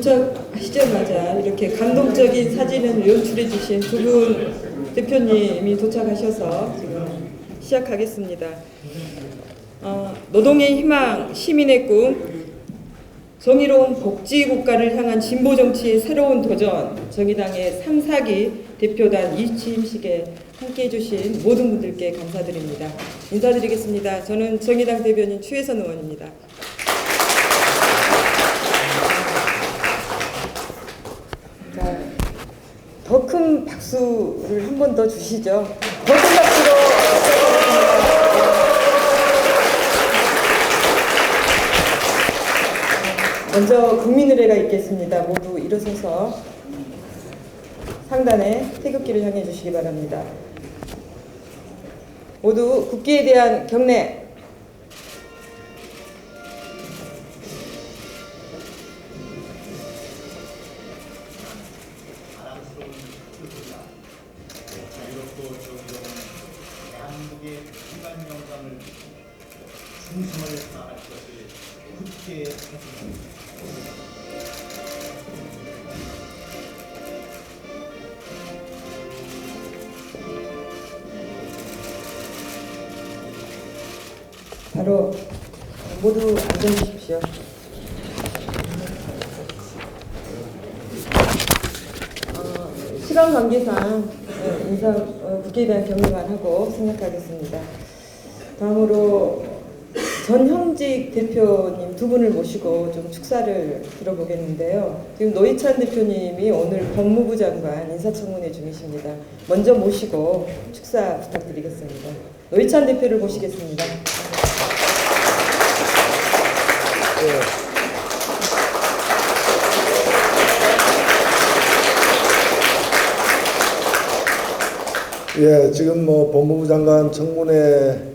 도착하시자마자 이렇게 감동적인 사진을 연출해 주신 두 분 대표님이 도착하셔서 지금 시작하겠습니다. 노동의 희망, 시민의 꿈, 정의로운 복지국가를 향한 진보정치의 새로운 도전, 정의당의 3, 4기 대표단 이 취임식에 함께해 주신 모든 분들께 감사드립니다. 인사드리겠습니다. 저는 정의당 대변인 추혜선 의원입니다. 더 큰 박수를 한 번 더 주시죠. 더 큰 박수로. 먼저 국민의례가 있겠습니다. 모두 일어서서 상단에 태극기를 향해 주시기 바랍니다. 모두 국기에 대한 경례. 자유롭고 정의로운 대한민국의 기반 영광을 충성을 다할 것을 굳게 다짐합니다. 바로 모두 앉아주십시오. 시간 관계상 국기에 대한 경례만 하고 생각하겠습니다. 다음으로 전형직 대표님 두 분을 모시고 좀 축사를 들어보겠는데요. 지금 노회찬 대표님이 오늘 법무부 장관 인사청문회 중이십니다. 먼저 모시고 축사 부탁드리겠습니다. 노회찬 대표를 모시겠습니다. 예, 지금 법무부 장관 청문회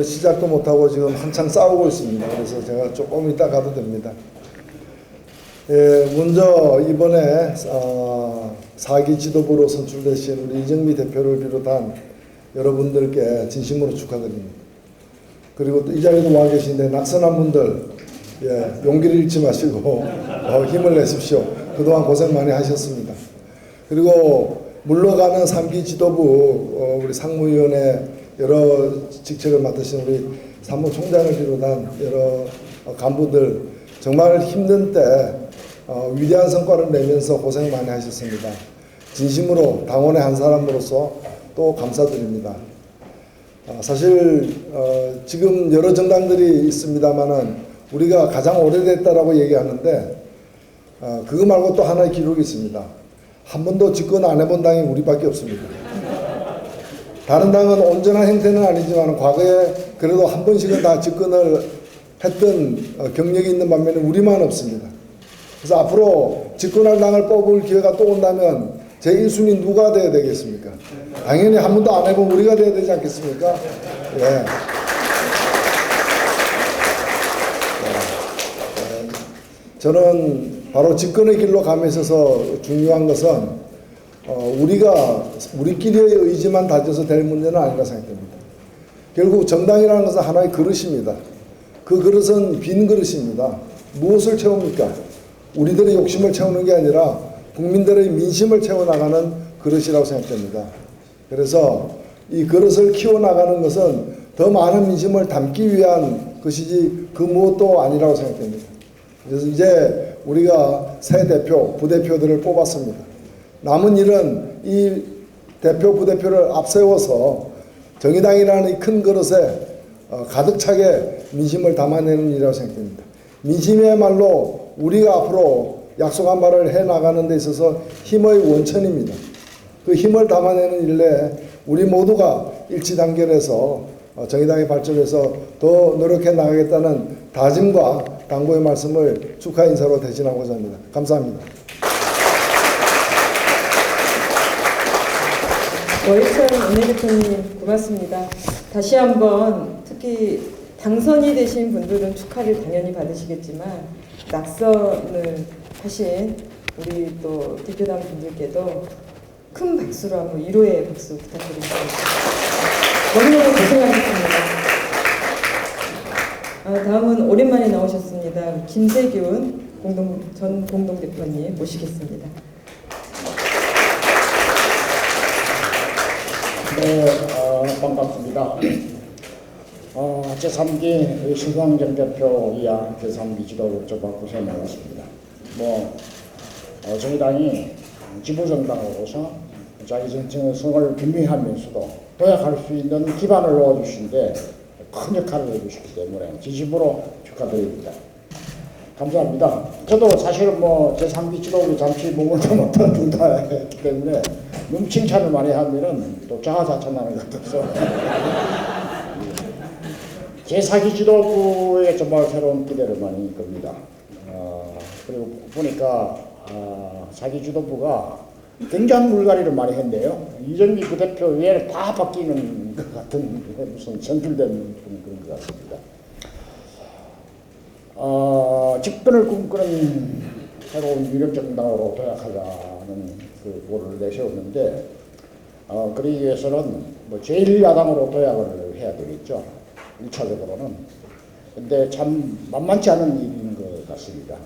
시작도 못하고 지금 한창 싸우고 있습니다. 그래서 제가 조금 이따 가도 됩니다. 예, 먼저 이번에 4기 지도부로 선출되신 우리 이정미 대표를 비롯한 여러분들께 진심으로 축하드립니다. 그리고 또 이 자리에도 와 계신데 낙선한 분들, 예, 용기를 잃지 마시고 힘을 내십시오. 그동안 고생 많이 하셨습니다. 그리고 물러가는 3기 지도부 우리 상무위원회 여러 직책을 맡으신 우리 사무총장을 비롯한 여러 간부들 정말 힘든 때 위대한 성과를 내면서 고생 많이 하셨습니다. 진심으로 당원의 한 사람으로서 또 감사드립니다. 사실 지금 여러 정당들이 있습니다만은 우리가 가장 오래됐다라고 얘기하는데 그거 말고 또 하나의 기록이 있습니다. 한 번도 집권 안 해본 당이 우리밖에 없습니다. 다른 당은 온전한 행태는 아니지만 과거에 그래도 한 번씩은 다 집권을 했던 경력이 있는 반면에 우리만 없습니다. 그래서 앞으로 집권할 당을 뽑을 기회가 또 온다면 제1순위 누가 돼야 되겠습니까? 당연히 한 번도 안 해본 우리가 돼야 되지 않겠습니까? 예. 저는 바로 집권의 길로 감에 있어서 중요한 것은 우리끼리의 의지만 다져서 될 문제는 아니라 생각됩니다. 결국 정당이라는 것은 하나의 그릇입니다. 그 그릇은 빈 그릇입니다. 무엇을 채웁니까? 우리들의 욕심을 채우는 게 아니라 국민들의 민심을 채워나가는 그릇이라고 생각됩니다. 그래서 이 그릇을 키워나가는 것은 더 많은 민심을 담기 위한 것이지 그 무엇도 아니라고 생각됩니다. 그래서 이제 우리가 새 대표, 부대표들을 뽑았습니다. 남은 일은 이 대표, 부대표를 앞세워서 정의당이라는 이 큰 그릇에 가득 차게 민심을 담아내는 일이라고 생각됩니다. 민심이야말로 우리가 앞으로 약속한 바를 해나가는 데 있어서 힘의 원천입니다. 그 힘을 담아내는 일에 우리 모두가 일치단결해서 정의당의 발전에서 더 노력해 나가겠다는 다짐과 당부의 말씀을 축하 인사로 대신하고자 합니다. 감사합니다. 노회찬 원내대표님 고맙습니다. 다시 한번 특히 당선이 되신 분들은 축하를 당연히 받으시겠지만 낙선을 하신 우리 또 대표단 분들께도 큰 박수로 한번 위로의 박수 부탁드립니다. 너무너무 고생하셨습니다. 다음은 오랜만에 나오셨습니다. 김세균 전 공동대표님 모시겠습니다. 네, 반갑습니다. 제3기 신광정 대표 이하 제3기 지도부 쪽바꾸서 나왔습니다. 정의당이 지부정당으로서 자기 정체성을 분명하면서도 도약할 수 있는 기반을 놓아주신데 큰 역할을 해주셨기 때문에 진심으로 축하드립니다. 감사합니다. 저도 사실은 제3기 지도부 잠시 머물다 못한 중다 했기 때문에 너무 칭찬을 많이 하면은 또 자아자찬하는 것 같아서 제4기 지도부에 정말 새로운 기대를 많이 겁니다. 그리고 보니까 4기 지도부가 굉장한 물갈이를 많이 했네요. 이정미 부대표 외에는 다 바뀌는 것 같은 무슨 선출된 그런 것 같습니다. 집권을 꿈꾸는 새로운 유력정당으로 도약하자는 그 고를 내세웠는데 그러기 위해서는 제1야당으로 도약을 해야 되겠죠. 1차적으로는. 근데 참 만만치 않은 일인 것 같습니다.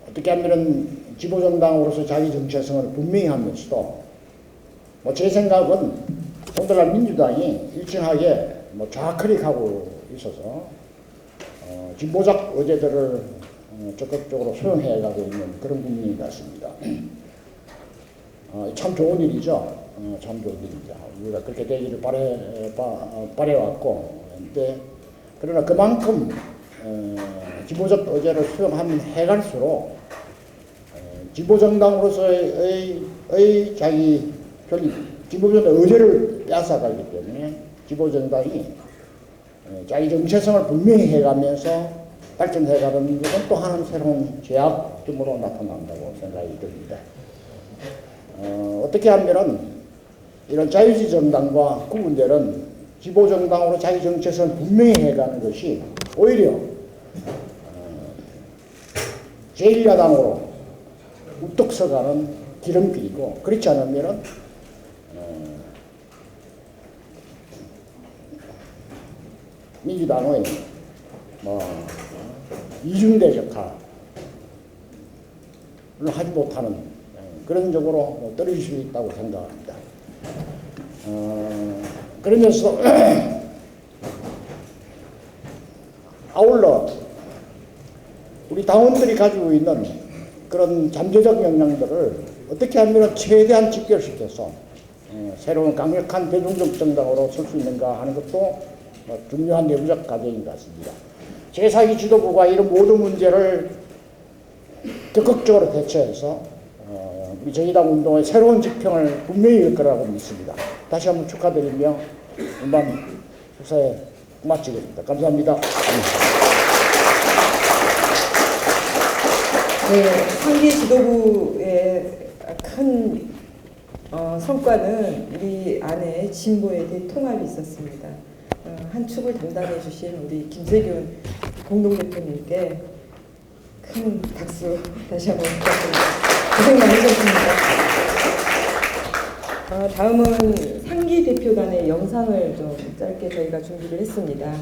어떻게 하면은 지보정당으로서 자기 정체성을 분명히 하면서도 제 생각은 오늘날 민주당이 일정하게 좌클릭 하고 있어서 진보적 의제들을 적극적으로 수용해 가고 있는 그런 국민인 것 같습니다. 참 좋은 일이죠. 참 좋은 일입니다. 우리가 그렇게 되기를 바래왔고, 그러나 그만큼 진보적 의제를 수용하면 해갈수록 진보정당으로서의 자기 진보정당 의제를 뺏어가기 때문에 진보정당이 자기 정체성을 분명히 해가면서 발전해가는 것은 또 하나는 새로운 제약점으로 나타난다고 생각이 듭니다. 어떻게 하면은 이런 자유주의 정당과 구분되는 진보정당으로 자기 정체성을 분명히 해가는 것이 오히려 제1야당으로 우뚝 서가는 기름길이고, 그렇지 않으면은 민주당의 이중대 역할을 하지 못하는 그런 쪽으로 떨어질 수 있다고 생각합니다. 그러면서 아울러 우리 당원들이 가지고 있는 그런 잠재적 역량들을 어떻게 하면 최대한 집결시켜서 새로운 강력한 대중적 정당으로 설 수 있는가 하는 것도 중요한 내부적 과정인 것 같습니다. 제4기 지도부가 이런 모든 문제를 적극적으로 대처해서 우리 정의당 운동의 새로운 지평을 분명히 일 거라고 믿습니다. 다시 한번 축하드리며 이번 축사에 마치겠습니다. 감사합니다. 네, 3기 지도부의 큰 성과는 우리 안에 진보에 대한 통합이 있었습니다. 한 축을 담당해 주신 우리 김세균 공동대표님께 큰 박수 다시 한번 부탁드립니다. 고생 많으셨습니다. 다음은 상기 대표단의 영상을 좀 짧게 저희가 준비를 했습니다.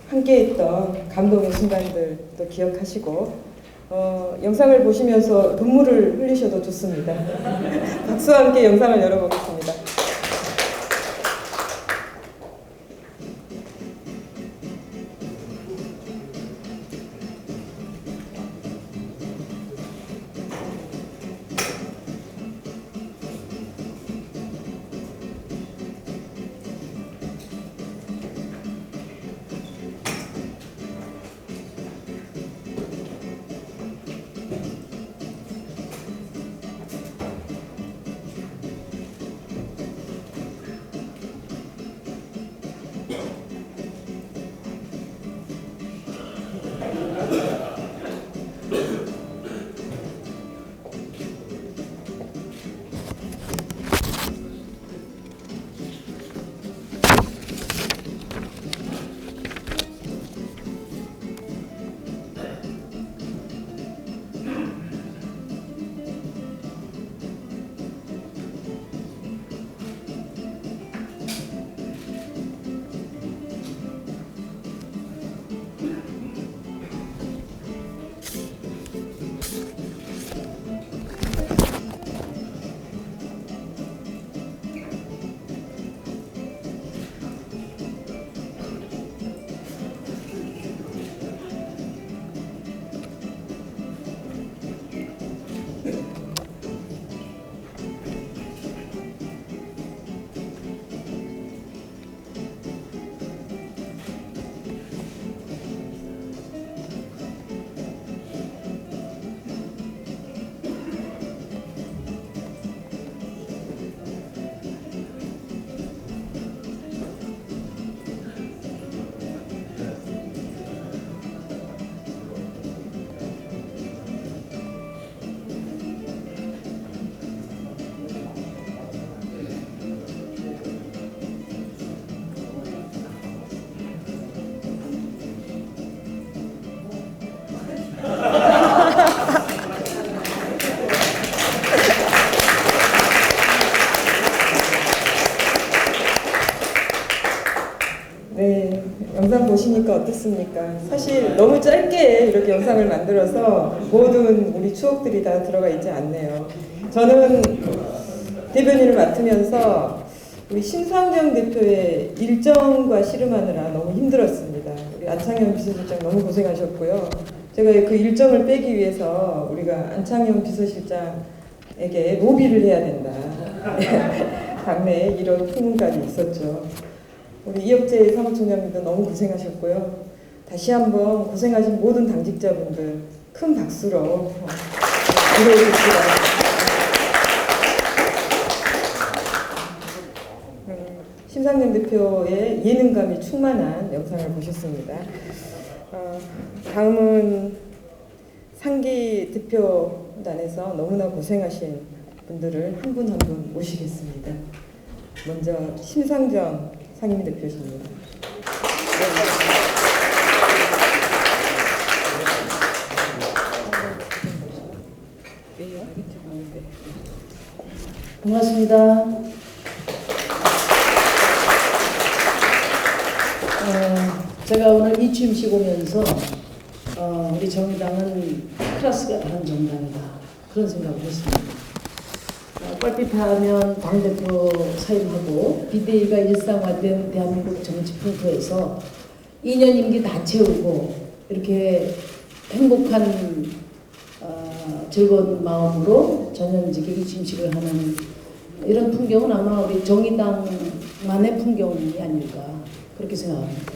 함께했던 감동의 순간들도 기억하시고 영상을 보시면서 눈물을 흘리셔도 좋습니다. 박수와 함께 영상을 열어보겠습니다. 영상 보시니까 어떻습니까? 사실 너무 짧게 이렇게 영상을 만들어서 모든 우리 추억들이 다 들어가 있지 않네요. 저는 대변인을 맡으면서 우리 심상정 대표의 일정과 씨름하느라 너무 힘들었습니다. 우리 안창현 비서실장 너무 고생하셨고요. 제가 그 일정을 빼기 위해서 우리가 안창현 비서실장에게 로비를 해야 된다. 당내에 이런 풍문까지 있었죠. 우리 이혁재 사무총장님도 너무 고생하셨고요. 다시 한번 고생하신 모든 당직자분들 큰 박수로 위로해주시기 심상정 대표의 예능감이 충만한 영상을 보셨습니다. 다음은 상기 대표단에서 너무나 고생하신 분들을 한 분 한 분 모시겠습니다. 먼저 심상정 상임대표십니다. 고맙습니다. 제가 오늘 이 취임식 오면서 우리 정의당은 클래스가 다른 정당이다 그런 생각을 했습니다. 뻘빛하면 당대표 사임하고 비대위가 일상화된 대한민국 정치 풍토에서 2년 임기 다 채우고 이렇게 행복한 즐거운 마음으로 전현직에 이 취임식을 하는 이런 풍경은 아마 우리 정의당만의 풍경이 아닐까 그렇게 생각합니다.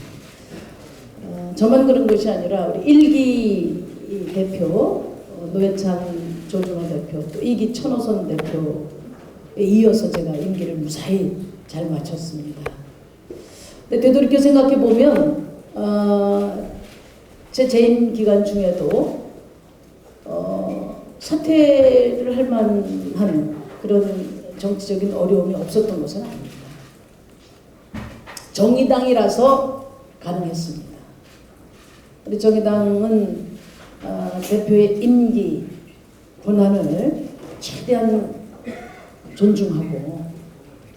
저만 그런 것이 아니라 우리 1기 대표 노회찬 조준호 대표 또 2기 천호선 대표에 이어서 제가 임기를 무사히 잘 마쳤습니다. 근데 되돌이켜 생각해 보면 제 재임 기간 중에도 사퇴를 할 만한 그런 정치적인 어려움이 없었던 것은 아닙니다. 정의당이라서 가능했습니다. 우리 정의당은 대표의 임기 권한을 최대한 존중하고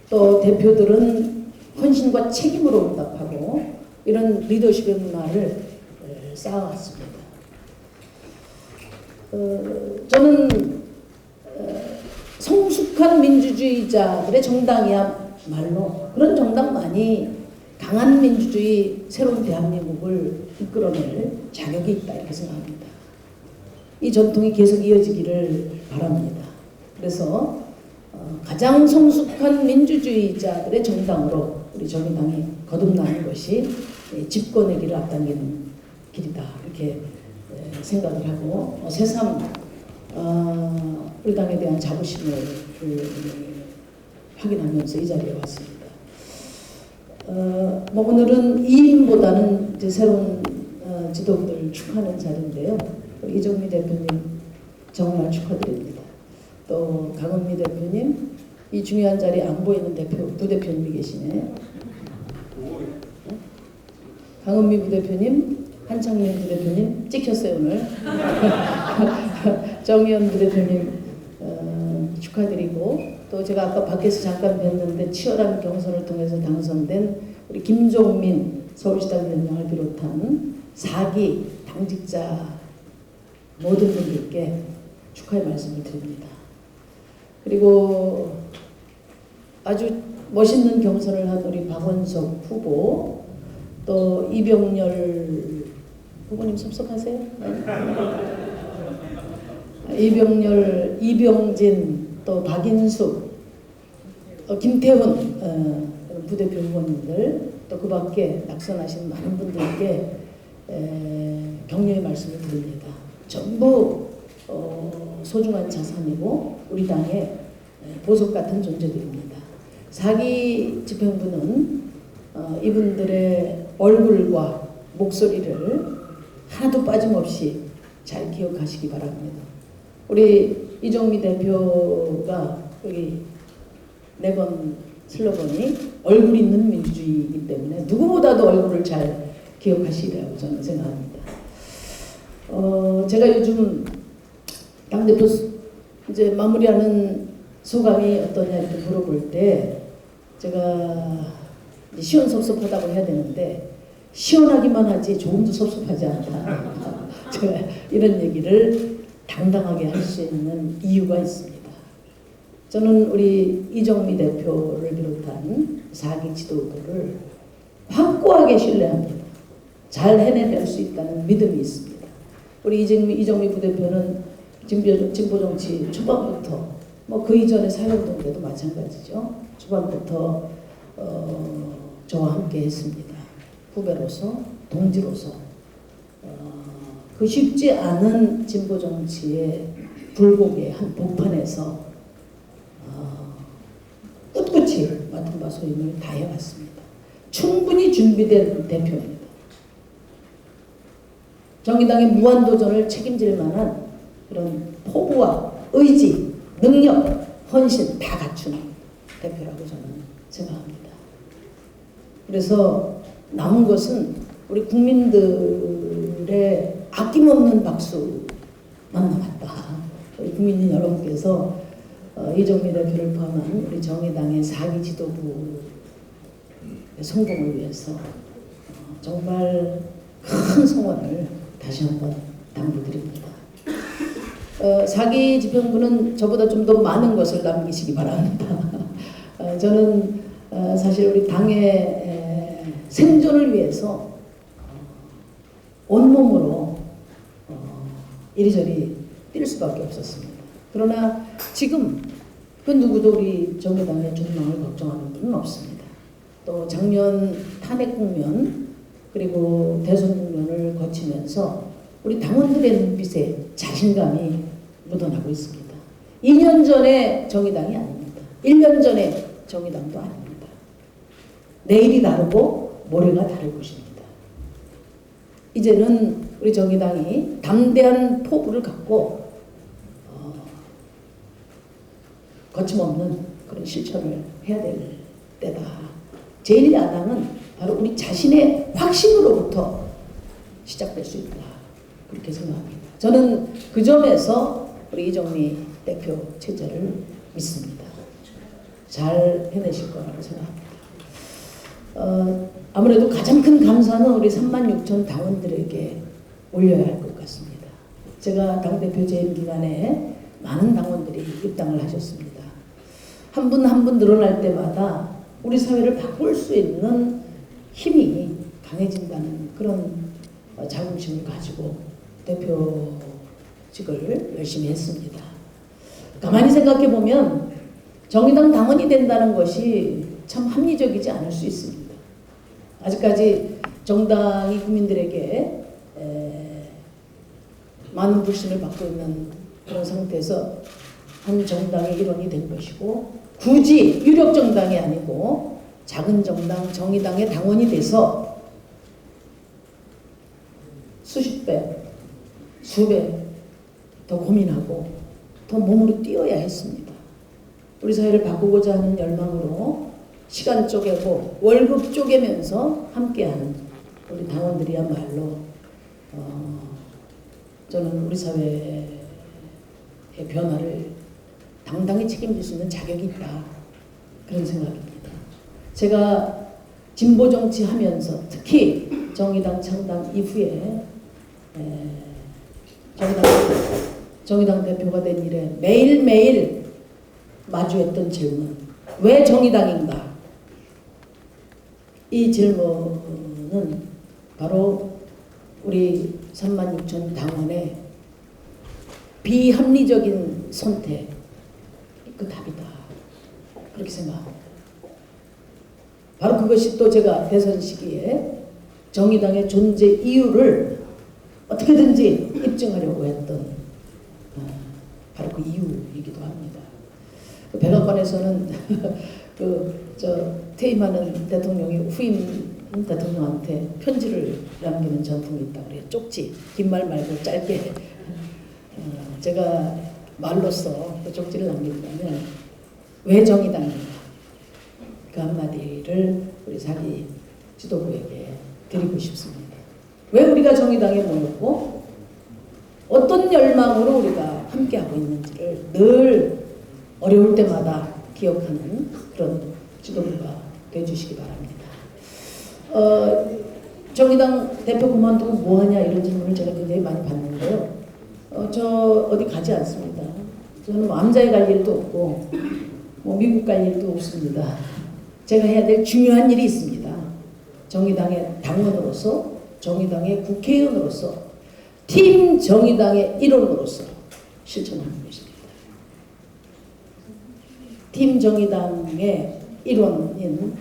또 대표들은 헌신과 책임으로 응답하고 이런 리더십의 문화를 쌓아왔습니다. 저는 성숙한 민주주의자들의 정당이야말로 그런 정당만이 강한 민주주의 새로운 대한민국을 이끌어낼 자격이 있다 이렇게 생각합니다. 이 전통이 계속 이어지기를 바랍니다. 그래서 가장 성숙한 민주주의자들의 정당으로 우리 정의당이 거듭나는 것이 집권의 길을 앞당기는 길이다 이렇게 생각을 하고 새삼 우리 당에 대한 자부심을 확인하면서 이 자리에 왔습니다. 오늘은 2인보다는 이제 새로운 지도부들 축하하는 자리인데요. 이정미 대표님 정말 축하드립니다. 또 강은미 대표님 이 중요한 자리에 안 보이는 부대표님이 계시네. 강은미 부대표님, 한창민 부대표님 찍혔어요 오늘. 정의원 부대표님 축하드리고 또 제가 아까 밖에서 잠깐 뵀는데 치열한 경선을 통해서 당선된 우리 김종민 서울시당 위원장을 비롯한 4기 당직자 모든 분들께 축하의 말씀을 드립니다. 그리고 아주 멋있는 경선을 한 우리 박원석 후보 또 이병렬 후보님 섭섭하세요? 이병렬, 이병진 또 박인숙 김태훈 부대표 후보님들 또 그 밖에 낙선하신 많은 분들께 격려의 말씀을 드립니다. 전부 소중한 자산이고 우리 당의 보석 같은 존재들입니다. 4기 집행부는 이분들의 얼굴과 목소리를 하나도 빠짐없이 잘 기억하시기 바랍니다. 우리 이정미 대표가 여기 내건 슬로건이 얼굴 있는 민주주의이기 때문에 누구보다도 얼굴을 잘 기억하시리라고 저는 생각합니다. 제가 요즘 당대표 이제 마무리하는 소감이 어떠냐 이렇게 물어볼 때 제가 시원섭섭하다고 해야 되는데 시원하기만 하지 조금도 섭섭하지 않다. 제가 이런 얘기를 당당하게 할 수 있는 이유가 있습니다. 저는 우리 이정미 대표를 비롯한 4기 지도부를 확고하게 신뢰합니다. 잘 해내낼 수 있다는 믿음이 있습니다. 우리 이정미 부대표는 진보 정치 초반부터 그 이전에 사회운동 때도 마찬가지죠. 초반부터 저와 함께 했습니다. 후배로서, 동지로서 그 쉽지 않은 진보 정치의 굴곡의 한 복판에서 꿋꿋이 맡은 바 소임을 다해왔습니다. 충분히 준비된 대표입니다. 정의당의 무한도전을 책임질 만한 그런 포부와 의지, 능력, 헌신 다 갖춘 대표라고 저는 생각합니다. 그래서 남은 것은 우리 국민들의 아낌없는 박수만 남았다. 우리 국민 여러분께서 이정미 대표를 포함한 우리 정의당의 4기 지도부의 성공을 위해서 정말 큰 성원을 다시 한번 당부드립니다. 4기 집행부는 저보다 좀 더 많은 것을 남기시기 바랍니다. 저는 사실 우리 당의 생존을 위해서 온몸으로 이리저리 뛸 수밖에 없었습니다. 그러나 지금 그 누구도 우리 정의당의 존망을 걱정하는 분은 없습니다. 또 작년 탄핵 국면 그리고 대선 국면을 거치면서 우리 당원들의 눈빛에 자신감이 묻어나고 있습니다. 2년 전에 정의당이 아닙니다. 1년 전에 정의당도 아닙니다. 내일이 다르고 모레가 다를 것입니다. 이제는 우리 정의당이 담대한 포부를 갖고 거침없는 그런 실천을 해야 될 때다. 제1야당은 바로 우리 자신의 확신으로부터 시작될 수 있다. 그렇게 생각합니다. 저는 그 점에서 우리 이정미 대표 체제를 믿습니다. 잘 해내실 거라고 생각합니다. 아무래도 가장 큰 감사는 우리 36,000 당원들에게 올려야 할 것 같습니다. 제가 당대표 재임 기간에 많은 당원들이 입당을 하셨습니다. 한 분 한 분 늘어날 때마다 우리 사회를 바꿀 수 있는 힘이 강해진다는 그런 자긍심을 가지고 대표직을 열심히 했습니다. 가만히 생각해 보면 정의당 당원이 된다는 것이 참 합리적이지 않을 수 있습니다. 아직까지 정당이 국민들에게 많은 불신을 받고 있는 그런 상태에서 한 정당의 일원이 된 것이고 굳이 유력 정당이 아니고 작은 정당 정의당의 당원이 돼서 수십 배, 수배 더 고민하고 더 몸으로 뛰어야 했습니다. 우리 사회를 바꾸고자 하는 열망으로 시간 쪼개고 월급 쪼개면서 함께하는 우리 당원들이야말로 저는 우리 사회의 변화를 당당히 책임질 수 있는 자격이 있다. 그런 생각입니다. 제가 진보 정치하면서 특히 정의당 창당 이후에 정의당 대표가 된 이래 매일매일 마주했던 질문. 왜 정의당인가? 이 질문은 바로 우리 36,000 당원의 비합리적인 선택 그 답이다. 그렇게 생각합니다. 바로 그것이 또 제가 대선 시기에 정의당의 존재 이유를 어떻게든지 입증하려고 했던 바로 그 이유이기도 합니다. 그 백악관에서는 퇴임하는 대통령이 후임 대통령한테 편지를 남기는 전통이 있다 그래요. 쪽지, 긴 말 말고 짧게. 제가 말로써 그 쪽지를 남긴다면 왜 정의당인가? 그 한마디를 우리 4기 지도부에게 드리고 싶습니다. 왜 우리가 정의당에 모였고 어떤 열망으로 우리가 함께하고 있는지를 늘 어려울 때마다 기억하는 그런 지도부가 되어주시기 바랍니다. 정의당 대표 그만두고 뭐하냐 이런 질문을 제가 굉장히 많이 받는데요. 저 어디 가지 않습니다. 저는 암자에 갈 일도 없고 뭐 미국 갈 일도 없습니다. 제가 해야 될 중요한 일이 있습니다. 정의당의 당원으로서, 정의당의 국회의원으로서, 팀 정의당의 일원으로서 실천하는 것입니다. 팀 정의당의 일원인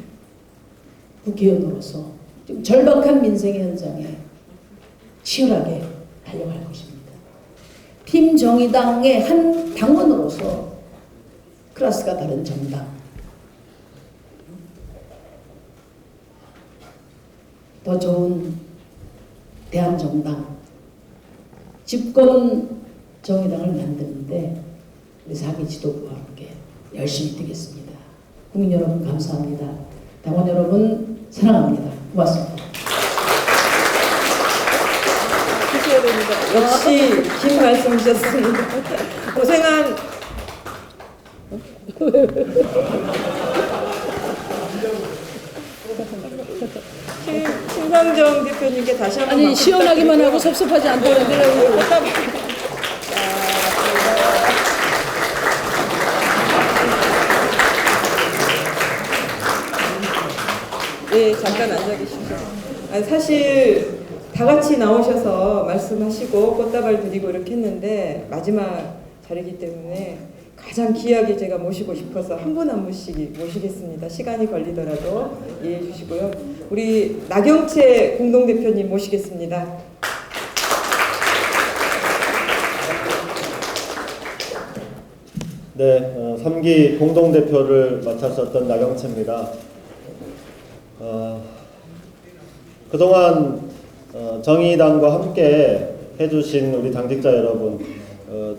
국회의원으로서 지금 절박한 민생 현장에 치열하게 달려갈 것입니다. 팀 정의당의 한 당원으로서 클래스가 다른 정당, 더 좋은 대한정당, 집권 정의당을 만드는데 우리 4기 지도부와 함께 열심히 뛰겠습니다. 국민 여러분 감사합니다. 당원 여러분 사랑합니다. 고맙습니다. 하셔야 됩니다. 역시 긴 말씀이셨습니다. 고생한 심상정 대표님께 다시 한번 아니 박수 시원하기만 하고 부탁드리고요. 섭섭하지 않다는데 네, 잠깐 앉아 계십시오. 사실 다 같이 나오셔서 말씀하시고 꽃다발 드리고 이렇게 했는데 마지막 자리이기 때문에 가장 귀하게 제가 모시고 싶어서 한 분 한 분씩 모시겠습니다. 시간이 걸리더라도 이해해 주시고요. 우리 나경채 공동대표님 모시겠습니다. 네, 3기 공동대표를 맡았었던 나경채입니다. 그동안 정의당과 함께 해주신 우리 당직자 여러분,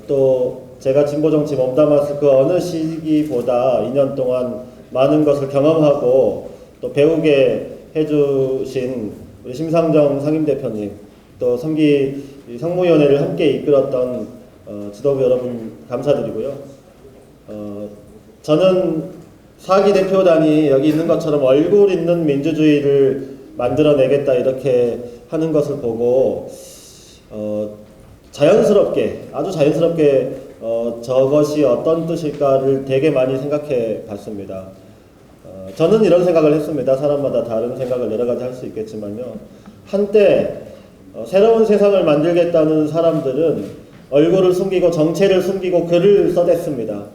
또 제가 진보정치 몸담았을 그 어느 시기보다 2년 동안 많은 것을 경험하고 또 배우게 해주신 우리 심상정 상임대표님, 또 3기 상무위원회를 함께 이끌었던 지도부 여러분 감사드리고요. 저는 4기 대표단이 여기 있는 것처럼 얼굴 있는 민주주의를 만들어내겠다 이렇게 하는 것을 보고 자연스럽게, 아주 자연스럽게 저것이 어떤 뜻일까를 되게 많이 생각해 봤습니다. 저는 이런 생각을 했습니다. 사람마다 다른 생각을 여러 가지 할 수 있겠지만요. 한때 새로운 세상을 만들겠다는 사람들은 얼굴을 숨기고 정체를 숨기고 글을 써댔습니다.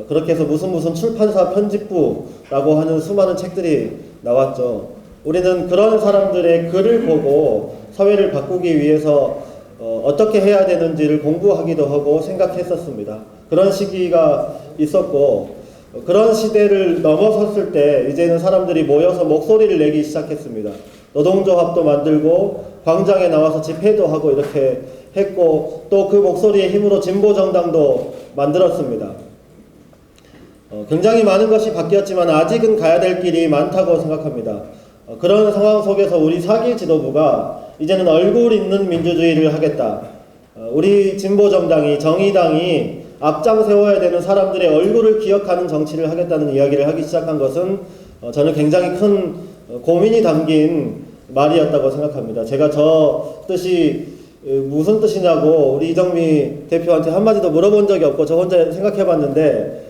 그렇게 해서 무슨 출판사 편집부라고 하는 수많은 책들이 나왔죠. 우리는 그런 사람들의 글을 보고 사회를 바꾸기 위해서 어떻게 해야 되는지를 공부하기도 하고 생각했었습니다. 그런 시기가 있었고 그런 시대를 넘어섰을 때 이제는 사람들이 모여서 목소리를 내기 시작했습니다. 노동조합도 만들고 광장에 나와서 집회도 하고 이렇게 했고 또 그 목소리의 힘으로 진보정당도 만들었습니다. 굉장히 많은 것이 바뀌었지만 아직은 가야 될 길이 많다고 생각합니다. 그런 상황 속에서 우리 4기 지도부가 이제는 얼굴 있는 민주주의를 하겠다. 우리 진보정당이, 정의당이 앞장 세워야 되는 사람들의 얼굴을 기억하는 정치를 하겠다는 이야기를 하기 시작한 것은 저는 굉장히 큰 고민이 담긴 말이었다고 생각합니다. 제가 저 뜻이 무슨 뜻이냐고 우리 이정미 대표한테 한마디도 물어본 적이 없고 저 혼자 생각해봤는데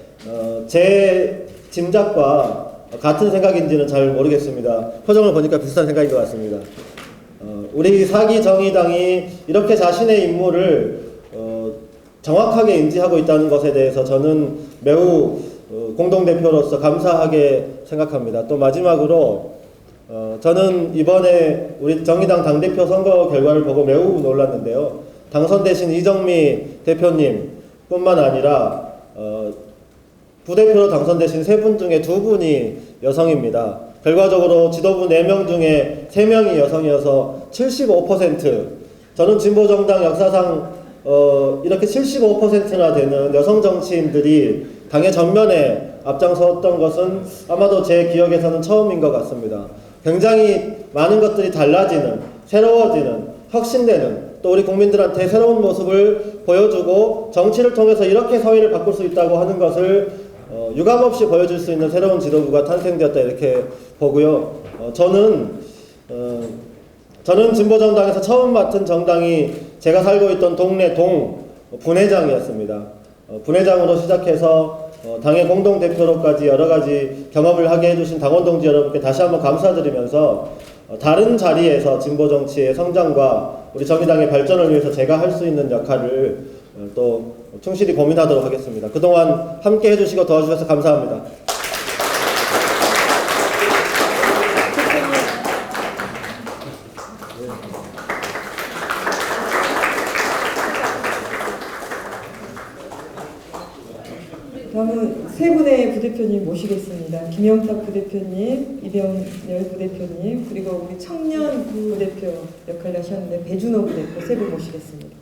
제 짐작과 같은 생각인지는 잘 모르겠습니다. 표정을 보니까 비슷한 생각인 것 같습니다. 우리 4기 정의당이 이렇게 자신의 임무를 정확하게 인지하고 있다는 것에 대해서 저는 매우 공동대표로서 감사하게 생각합니다. 또 마지막으로 저는 이번에 우리 정의당 당대표 선거 결과를 보고 매우 놀랐는데요. 당선되신 이정미 대표님 뿐만 아니라 부대표로 당선되신 3분 중에 2분이 여성입니다. 결과적으로 지도부 4명 중에 3명이 여성이어서 75%, 저는 진보정당 역사상 이렇게 75%나 되는 여성 정치인들이 당의 전면에 앞장섰던 것은 아마도 제 기억에서는 처음인 것 같습니다. 굉장히 많은 것들이 달라지는, 새로워지는, 혁신되는, 또 우리 국민들한테 새로운 모습을 보여주고 정치를 통해서 이렇게 사회를 바꿀 수 있다고 하는 것을 유감없이 보여줄 수 있는 새로운 지도부가 탄생되었다 이렇게 보고요. 저는 저는 진보정당에서 처음 맡은 정당이 제가 살고 있던 동네 분회장이었습니다. 분회장으로 시작해서 당의 공동대표로까지 여러 가지 경험을 하게 해주신 당원 동지 여러분께 다시 한번 감사드리면서 다른 자리에서 진보 정치의 성장과 우리 정의당의 발전을 위해서 제가 할 수 있는 역할을 또 충실히 고민하도록 하겠습니다. 그동안 함께 해주시고 도와주셔서 감사합니다. 다음은 세 분의 부대표님 모시겠습니다. 김영탁 부대표님, 이병렬 부대표님, 그리고 우리 청년 부대표 역할을 하셨는데 배준호 부대표 세 분 모시겠습니다.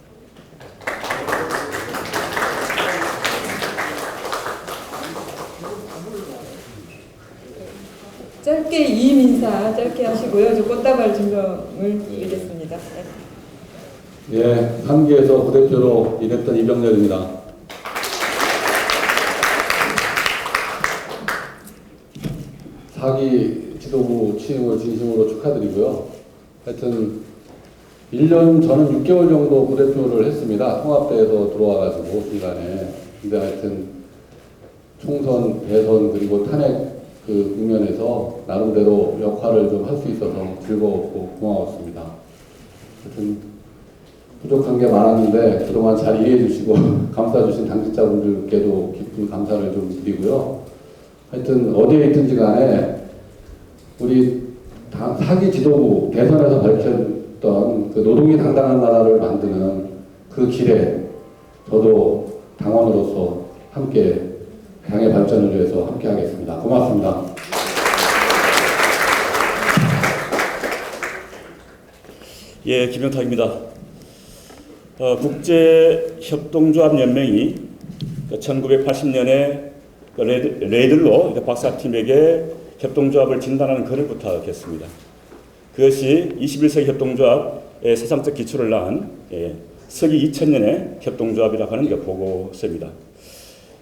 짧게 이임 인사 짧게 하시고요. 저 꽃다발 증명을 드리겠습니다. 네. 예, 3기에서 부대표로 일했던 이병렬입니다. 사기 지도부 취임을 진심으로 축하드리고요. 하여튼 1년 저는 6개월 정도 부대표를 했습니다. 통합대에서 들어와가지고 중간에. 근데 하여튼 총선, 대선 그리고 탄핵 그 국면에서 나름대로 역할을 좀 할 수 있어서 즐거웠고 고마웠습니다. 하여튼 부족한 게 많았는데 그동안 잘 이해해 주시고 감싸주신 당직자분들께도 깊은 감사를 좀 드리고요. 하여튼 어디에 있든지 간에 우리 사기 지도부 대선에서 밝혔던 그 노동이 당당한 나라를 만드는 그 길에 저도 당원으로서 함께 당의 발전을 위해서 함께 하겠습니다. 고맙습니다. 예, 김영탁입니다. 국제협동조합연맹이 1980년에 레이들로 박사팀에게 협동조합을 진단하는 글을 부탁했습니다. 그것이 21세기 협동조합의 사상적 기초를 낳은 서기 2000년의 협동조합이라고 하는 보고서입니다.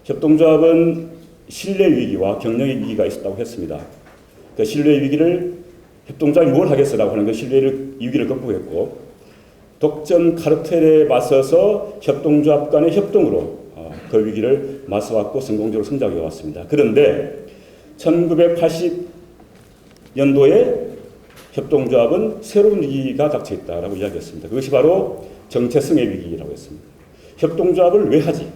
협동조합은 신뢰 위기와 경영의 위기가 있었다고 했습니다. 그 신뢰 위기를 협동조합이 뭘 하겠어라고 하는 그 신뢰 위기를 극복했고, 독점 카르텔에 맞서서 협동조합 간의 협동으로 그 위기를 맞서왔고 성공적으로 성장해 왔습니다. 그런데 1980년도에 협동조합은 새로운 위기가 닥쳐 있다라고 이야기했습니다. 그것이 바로 정체성의 위기라고 했습니다. 협동조합을 왜 하지?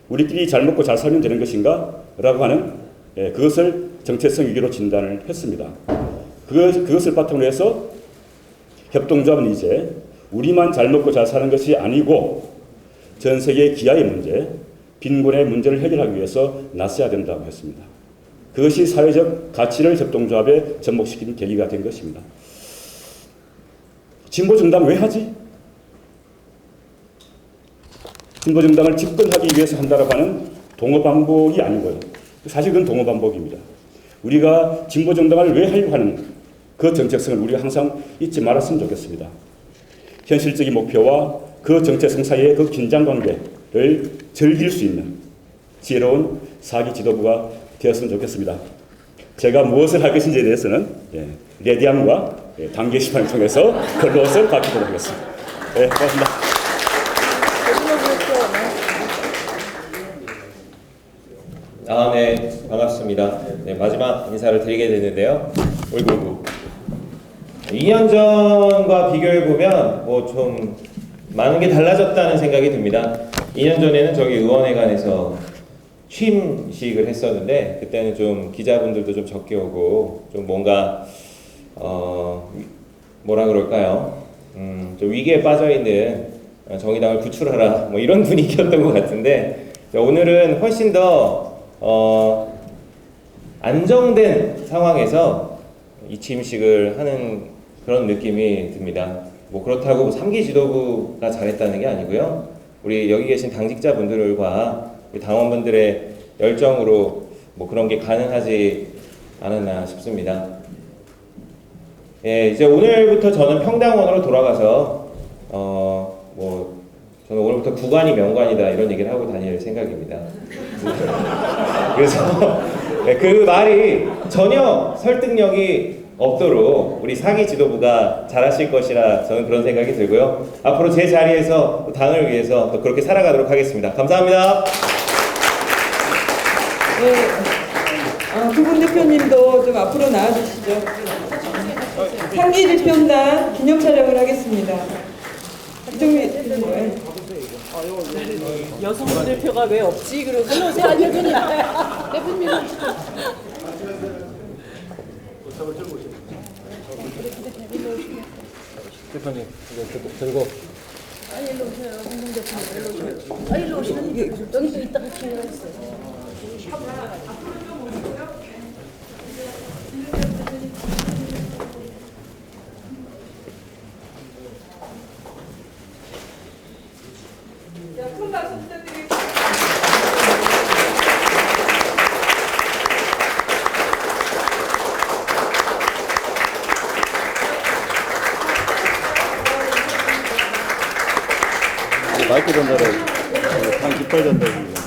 우리끼리 잘 먹고 잘 살면 되는 것인가? 라고 하는 그것을 정체성 위기로 진단을 했습니다. 그것을 바탕으로 해서 협동조합은 이제 우리만 잘 먹고 잘 사는 것이 아니고 전 세계 기아의 문제, 빈곤의 문제를 해결하기 위해서 나서야 된다고 했습니다. 그것이 사회적 가치를 협동조합에 접목시키는 계기가 된 것입니다. 진보정당 왜 하지? 진보정당을 집권하기 위해서 한다고 하는 동어반복이 아니고요. 사실 그건 동어반복입니다. 우리가 진보정당을 왜 하려고 하는 그 정체성을 우리가 항상 잊지 말았으면 좋겠습니다. 현실적인 목표와 그 정체성 사이의 그 긴장관계를 즐길 수 있는 지혜로운 사기 지도부가 되었으면 좋겠습니다. 제가 무엇을 할 것인지에 대해서는 레디안과 단계 시판을 통해서 글로서 밝히도록 하겠습니다. 네, 고맙습니다. 네, 반갑습니다. 네, 마지막 인사를 드리게 되는데요. 어이구. 2년 전과 비교해보면 좀 많은 게 달라졌다는 생각이 듭니다. 2년 전에는 저기 의원회관에서 취임식을 했었는데 그때는 좀 기자분들도 좀 적게 오고 좀 뭔가 뭐라 그럴까요? 좀 위기에 빠져있는 정의당을 구출하라 뭐 이런 분위기였던 것 같은데 오늘은 훨씬 더 안정된 상황에서 이 취임식을 하는 그런 느낌이 듭니다. 뭐 그렇다고 3기 지도부가 잘했다는 게 아니고요. 우리 여기 계신 당직자분들과 당원분들의 열정으로 뭐 그런 게 가능하지 않았나 싶습니다. 예, 이제 오늘부터 저는 평당원으로 돌아가서 뭐 저는 오늘부터 구관이 명관이다 이런 얘기를 하고 다닐 생각입니다. 그래서 그 말이 전혀 설득력이 없도록 우리 4기 지도부가 잘하실 것이라 저는 그런 생각이 들고요. 앞으로 제 자리에서 또 당을 위해서 또 그렇게 살아가도록 하겠습니다. 감사합니다. 네, 두 분 대표님도 좀 앞으로 나와주시죠. 3기 집행단 기념 촬영을 하겠습니다. 이정미 여성 대표가 왜 없지? 그러고 오세요. 대표님. 대표님. 대표님 들고. 아니 일로 오세요. 홍동 대표님 일로 오세요. 아니 일로 오시는 여기서 이따가 기회가 있어요. 큰 박수 부탁드리겠습니다. 마이크 전달을 당 깃발 전달입니다.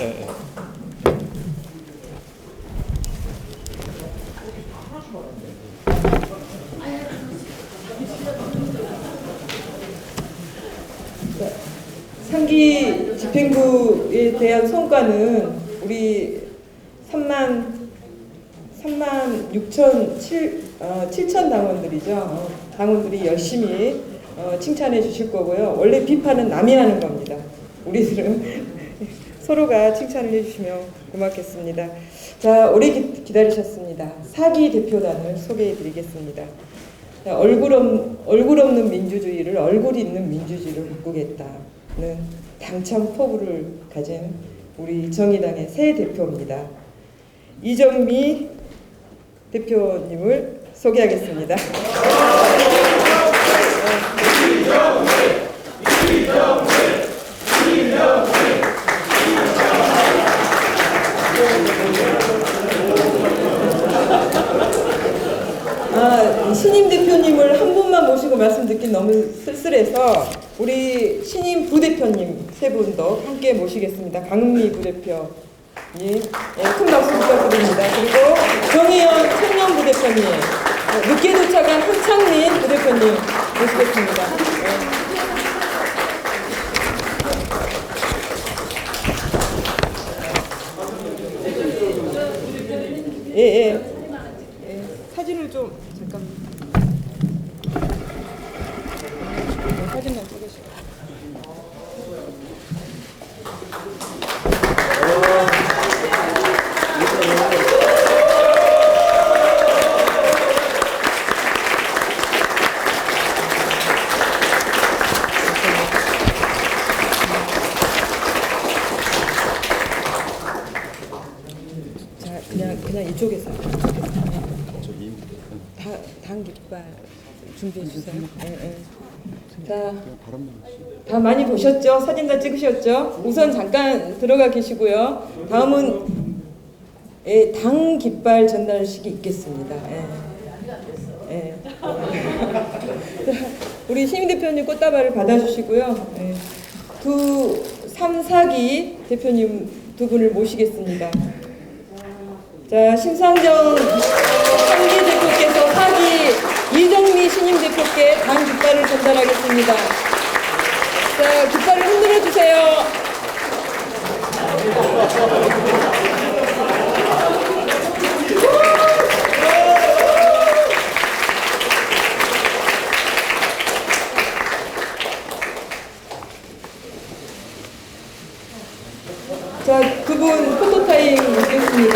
상기 집행부에 대한 성과는 우리 7천 당원들이죠. 당원들이 열심히 칭찬해 주실 거고요. 원래 비판은 남이 하는 겁니다. 우리들은 서로가 칭찬을 해주시면 고맙겠습니다. 자, 오래 기다리셨습니다. 4기 대표단을 소개해 드리겠습니다. 얼굴 없는 민주주의를 얼굴 있는 민주주의로 바꾸겠다는 당찬 포부를 가진 우리 정의당의 새 대표입니다. 이정미 대표님을 소개하겠습니다. 신임 대표님을 한 분만 모시고 말씀 듣긴 너무 쓸쓸해서 우리 신임 부대표님 세 분도 함께 모시겠습니다. 강은미 부대표님, 큰 박수 부탁드립니다. 그리고 정의연 청년 부대표님, 늦게 도착한 한창민 부대표님 모시겠습니다. 사진을 좀 잠깐. 사진만 찍으시고. 자, 그냥 이쪽에서. 당 깃발 준비해 주세요. 다 많이 보셨죠? 사진 다 찍으셨죠? 우선 잠깐 들어가 계시고요. 다음은 당 깃발 전달식이 있겠습니다. 우리 시민 대표님 꽃다발을 받아주시고요. 3, 4기 대표님 두 분을 모시겠습니다. 자, 심상정 3기 대표께서 4기 이정미 신임 대표께 당 깃발을 전달하겠습니다. 자, 깃발을 흔들어 주세요. 자, 두 분 포토타임 있겠습니다.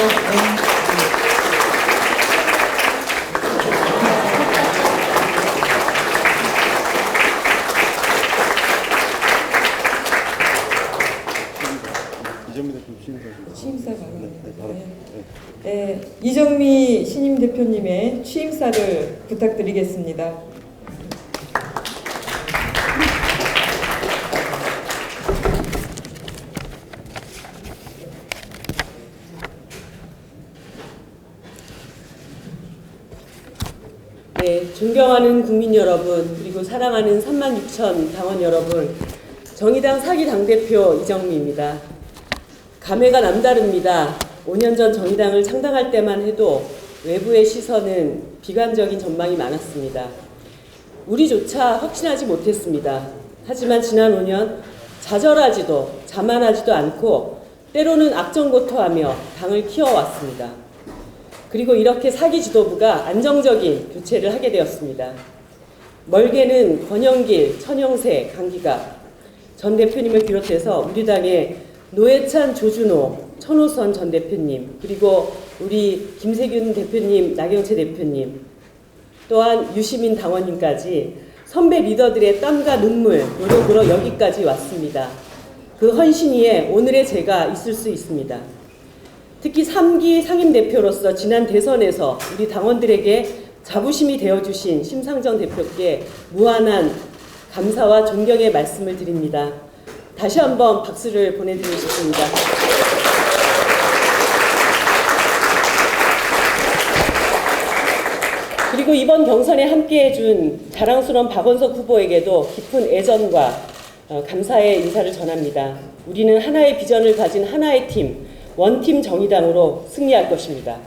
취임사 바랍니다. 이정미 신임 대표님의 취임사를 부탁드리겠습니다. 네, 존경하는 국민 여러분, 그리고 사랑하는 36,000 당원 여러분, 정의당 4기 당대표 이정미입니다. 감회가 남다릅니다. 5년 전 정의당을 창당할 때만 해도 외부의 시선은 비관적인 전망이 많았습니다. 우리조차 확신하지 못했습니다. 하지만 지난 5년 좌절하지도 자만하지도 않고 때로는 악정고토하며 당을 키워왔습니다. 그리고 이렇게 사기 지도부가 안정적인 교체를 하게 되었습니다. 멀게는 권영길, 천영세, 강기갑 전 대표님을 비롯해서 우리 당의 노회찬, 조준호, 천호선 전 대표님, 그리고 우리 김세균 대표님, 나경채 대표님, 또한 유시민 당원님까지 선배 리더들의 땀과 눈물, 노력으로 여기까지 왔습니다. 그 헌신 위에 오늘의 제가 있을 수 있습니다. 특히 3기 상임대표로서 지난 대선에서 우리 당원들에게 자부심이 되어주신 심상정 대표께 무한한 감사와 존경의 말씀을 드립니다. 다시 한번 박수를 보내드리고 싶습니다. 그리고 이번 경선에 함께해준 자랑스러운 박원석 후보에게도 깊은 애정과 감사의 인사를 전합니다. 우리는 하나의 비전을 가진 하나의 팀, 원팀 정의당으로 승리할 것입니다.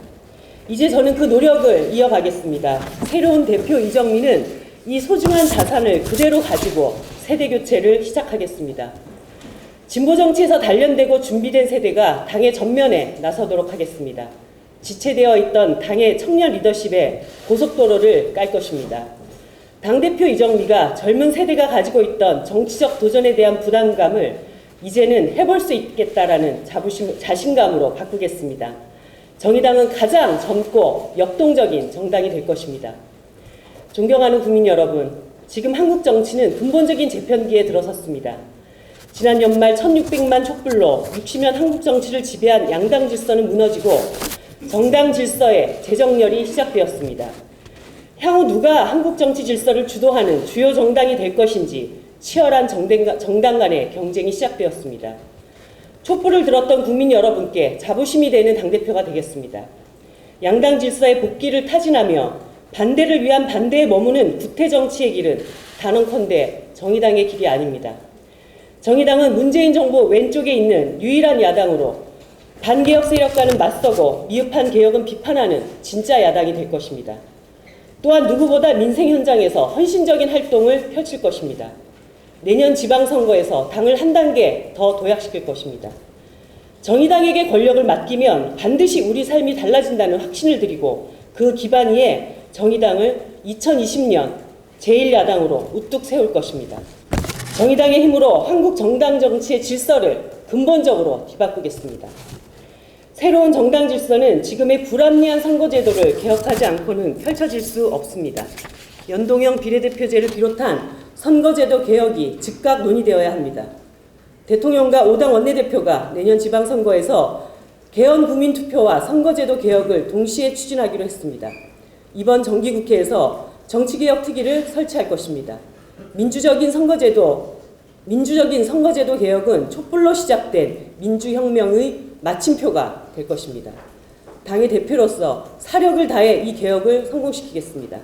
이제 저는 그 노력을 이어가겠습니다. 새로운 대표 이정미는 이 소중한 자산을 그대로 가지고 세대 교체를 시작하겠습니다. 진보 정치에서 단련되고 준비된 세대가 당의 전면에 나서도록 하겠습니다. 지체되어 있던 당의 청년 리더십의 고속도로를 깔 것입니다. 당대표 이정미가 젊은 세대가 가지고 있던 정치적 도전에 대한 부담감을 이제는 해볼 수 있겠다라는 자신감으로 바꾸겠습니다. 정의당은 가장 젊고 역동적인 정당이 될 것입니다. 존경하는 국민 여러분, 지금 한국 정치는 근본적인 재편기에 들어섰습니다. 지난 연말 1600만 촛불로 60년 한국 정치를 지배한 양당 질서는 무너지고 정당 질서의 재정렬이 시작되었습니다. 향후 누가 한국 정치 질서를 주도하는 주요 정당이 될 것인지 치열한 정당 간의 경쟁이 시작되었습니다. 촛불을 들었던 국민 여러분께 자부심이 되는 당대표가 되겠습니다. 양당 질서의 복귀를 타진하며 반대를 위한 반대에 머무는 구태 정치의 길은 단언컨대 정의당의 길이 아닙니다. 정의당은 문재인 정부 왼쪽에 있는 유일한 야당으로 반개혁 세력과는 맞서고 미흡한 개혁은 비판하는 진짜 야당이 될 것입니다. 또한 누구보다 민생 현장에서 헌신적인 활동을 펼칠 것입니다. 내년 지방선거에서 당을 한 단계 더 도약시킬 것입니다. 정의당에게 권력을 맡기면 반드시 우리 삶이 달라진다는 확신을 드리고 그 기반 위에 정의당을 2020년 제1야당으로 우뚝 세울 것입니다. 정의당의 힘으로 한국 정당 정치의 질서를 근본적으로 뒤바꾸겠습니다. 새로운 정당 질서는 지금의 불합리한 선거제도를 개혁하지 않고는 펼쳐질 수 없습니다. 연동형 비례대표제를 비롯한 선거제도 개혁이 즉각 논의되어야 합니다. 대통령과 5당 원내대표가 내년 지방선거에서 개헌 국민투표와 선거제도 개혁을 동시에 추진하기로 했습니다. 이번 정기국회에서 정치개혁 특위를 설치할 것입니다. 민주적인 선거제도 개혁은 촛불로 시작된 민주혁명의 마침표가 될 것입니다. 당의 대표로서 사력을 다해 이 개혁을 성공시키겠습니다.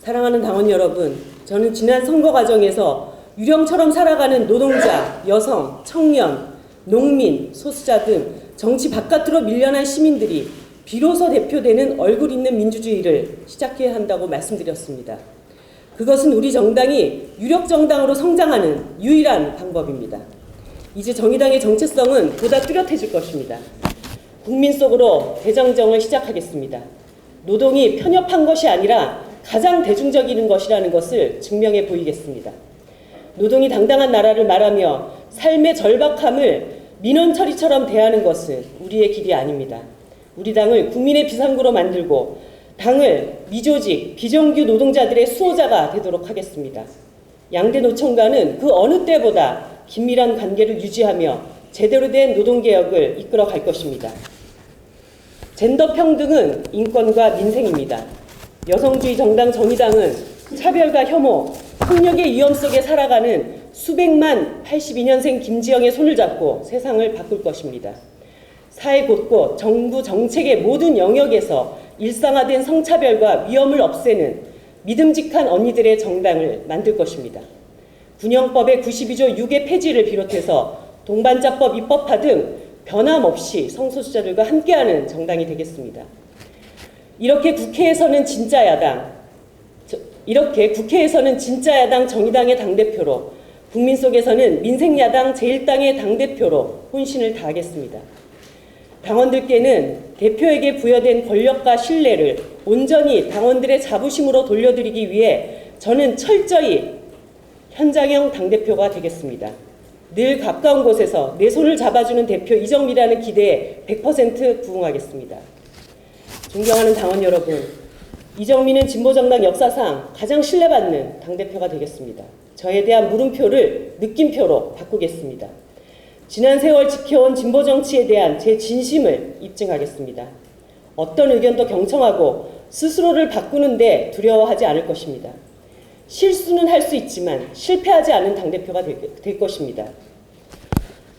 사랑하는 당원 여러분, 저는 지난 선거 과정에서 유령처럼 살아가는 노동자, 여성, 청년, 농민, 소수자 등 정치 바깥으로 밀려난 시민들이 비로소 대표되는 얼굴 있는 민주주의를 시작해야 한다고 말씀드렸습니다. 그것은 우리 정당이 유력 정당으로 성장하는 유일한 방법입니다. 이제 정의당의 정체성은 보다 뚜렷해질 것입니다. 국민 속으로 대장정을 시작하겠습니다. 노동이 편협한 것이 아니라 가장 대중적인 것이라는 것을 증명해 보이겠습니다. 노동이 당당한 나라를 말하며 삶의 절박함을 민원처리처럼 대하는 것은 우리의 길이 아닙니다. 우리 당을 국민의 비상구로 만들고 당을 미조직, 비정규 노동자들의 수호자가 되도록 하겠습니다. 양대 노총과는 그 어느 때보다 긴밀한 관계를 유지하며 제대로 된 노동개혁을 이끌어 갈 것입니다. 젠더 평등은 인권과 민생입니다. 여성주의 정당 정의당은 차별과 혐오, 폭력의 위험 속에 살아가는 수백만 82년생 김지영의 손을 잡고 세상을 바꿀 것입니다. 사회 곳곳, 정부 정책의 모든 영역에서 일상화된 성차별과 위험을 없애는 믿음직한 언니들의 정당을 만들 것입니다. 군형법의 92조 6의 폐지를 비롯해서 동반자법 입법화 등 변함없이 성소수자들과 함께하는 정당이 되겠습니다. 이렇게 국회에서는 진짜 야당 정의당의 당대표로, 국민 속에서는 민생야당 제1당의 당대표로 혼신을 다하겠습니다. 당원들께는 대표에게 부여된 권력과 신뢰를 온전히 당원들의 자부심으로 돌려드리기 위해 저는 철저히 현장형 당대표가 되겠습니다. 늘 가까운 곳에서 내 손을 잡아주는 대표 이정미라는 기대에 100% 부응하겠습니다. 존경하는 당원 여러분, 이정미는 진보정당 역사상 가장 신뢰받는 당대표가 되겠습니다. 저에 대한 물음표를 느낌표로 바꾸겠습니다. 지난 세월 지켜온 진보정치에 대한 제 진심을 입증하겠습니다. 어떤 의견도 경청하고 스스로를 바꾸는데 두려워하지 않을 것입니다. 실수는 할 수 있지만 실패하지 않은 당대표가 될 것입니다.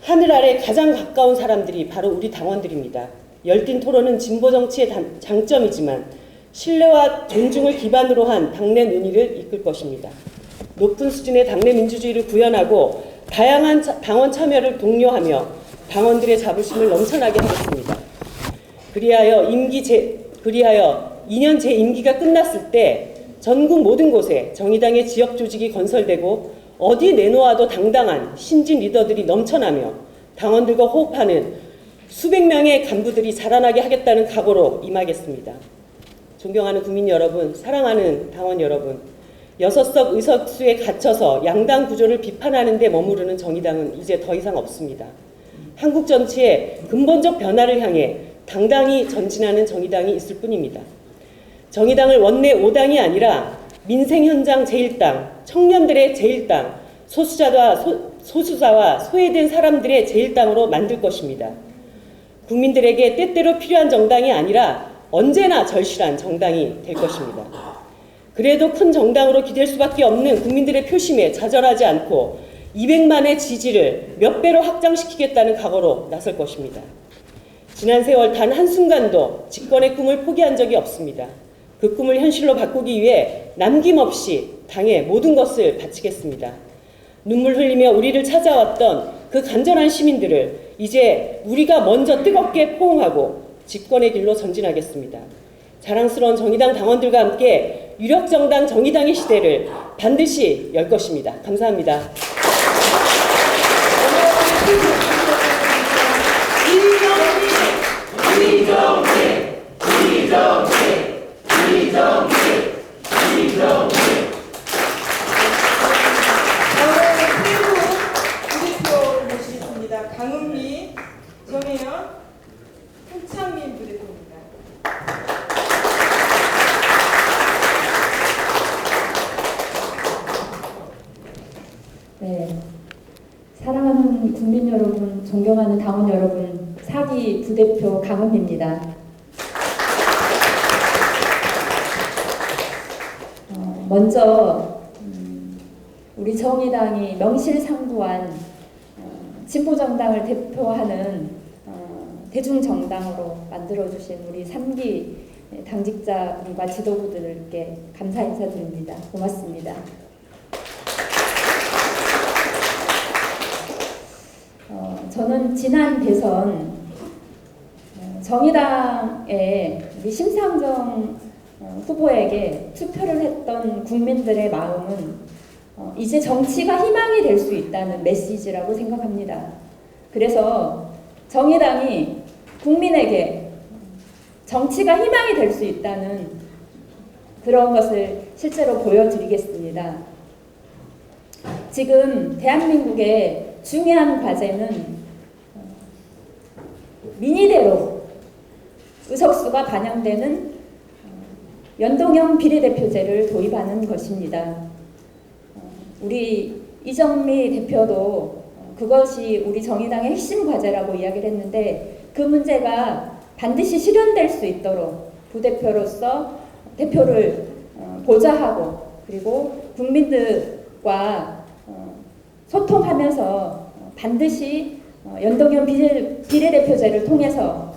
하늘 아래 가장 가까운 사람들이 바로 우리 당원들입니다. 열띤 토론은 진보정치의 장점이지만 신뢰와 존중을 기반으로 한 당내 논의를 이끌 것입니다. 높은 수준의 당내 민주주의를 구현하고 다양한 당원 참여를 독려하며 당원들의 자부심을 넘쳐나게 하겠습니다. 그리하여 2년 제 임기가 끝났을 때 전국 모든 곳에 정의당의 지역 조직이 건설되고 어디 내놓아도 당당한 신진 리더들이 넘쳐나며 당원들과 호흡하는 수백 명의 간부들이 자라나게 하겠다는 각오로 임하겠습니다. 존경하는 국민 여러분, 사랑하는 당원 여러분, 6석 의석수에 갇혀서 양당 구조를 비판하는 데 머무르는 정의당은 이제 더 이상 없습니다. 한국 전체의 근본적 변화를 향해 당당히 전진하는 정의당이 있을 뿐입니다. 정의당을 원내 5당이 아니라 민생 현장 제1당, 청년들의 제1당, 소수자와 소외된 사람들의 제1당으로 만들 것입니다. 국민들에게 때때로 필요한 정당이 아니라 언제나 절실한 정당이 될 것입니다. 그래도 큰 정당으로 기댈 수밖에 없는 국민들의 표심에 좌절하지 않고 200만의 지지를 몇 배로 확장시키겠다는 각오로 나설 것입니다. 지난 세월 단 한순간도 집권의 꿈을 포기한 적이 없습니다. 그 꿈을 현실로 바꾸기 위해 남김없이 당의 모든 것을 바치겠습니다. 눈물 흘리며 우리를 찾아왔던 그 간절한 시민들을 이제 우리가 먼저 뜨겁게 포옹하고 집권의 길로 전진하겠습니다. 자랑스러운 정의당 당원들과 함께 유력정당 정의당의 시대를 반드시 열 것입니다. 감사합니다. 강은미, 정혜연, 홍창민 부대표입니다. 네, 사랑하는 국민 여러분, 존경하는 당원 여러분, 4기 부대표 강은미입니다. 먼저 우리 정의당이 명실상부한 진보정당을 대표하는 대중정당으로 만들어주신 우리 3기 당직자분과 지도부들께 감사 인사드립니다. 고맙습니다. 저는 지난 대선 정의당의 우리 심상정 후보에게 투표를 했던 국민들의 마음은 이제 정치가 희망이 될 수 있다는 메시지라고 생각합니다. 그래서 정의당이 국민에게 정치가 희망이 될 수 있다는 그런 것을 실제로 보여드리겠습니다. 지금 대한민국의 중요한 과제는 민의대로 의석수가 반영되는 연동형 비례대표제를 도입하는 것입니다. 우리 이정미 대표도 그것이 우리 정의당의 핵심 과제라고 이야기를 했는데 그 문제가 반드시 실현될 수 있도록 부대표로서 대표를 보좌하고 그리고 국민들과 소통하면서 반드시 연동형 비례대표제를 통해서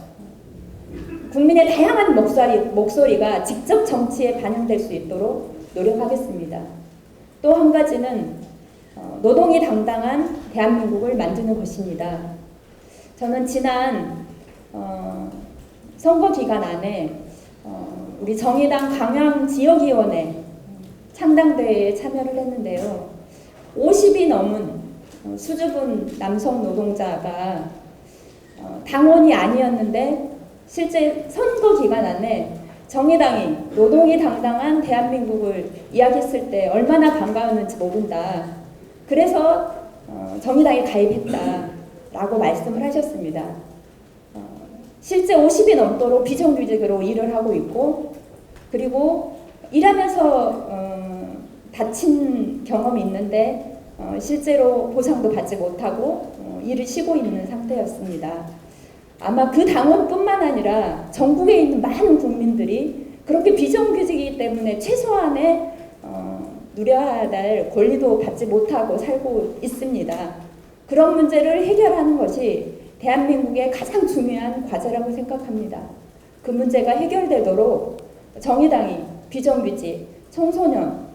국민의 다양한 목소리가 직접 정치에 반영될 수 있도록 노력하겠습니다. 또 한 가지는 노동이 당당한 대한민국을 만드는 것입니다. 저는 지난 선거 기간 안에 우리 정의당 강양 지역위원회 창당대회에 참여를 했는데요. 50이 넘은 수줍은 남성 노동자가 당원이 아니었는데 실제 선거 기간 안에 정의당이 노동이 당당한 대한민국을 이야기했을 때 얼마나 반가웠는지 모른다. 그래서 정의당에 가입했다라고 말씀을 하셨습니다. 실제 50이 넘도록 비정규직으로 일을 하고 있고 그리고 일하면서 다친 경험이 있는데 실제로 보상도 받지 못하고 일을 쉬고 있는 상태였습니다. 아마 그 당원뿐만 아니라 전국에 있는 많은 국민들이 그렇게 비정규직이기 때문에 최소한의 누려야 할 권리도 받지 못하고 살고 있습니다. 그런 문제를 해결하는 것이 대한민국의 가장 중요한 과제라고 생각합니다. 그 문제가 해결되도록 정의당이 비정규직, 청소년,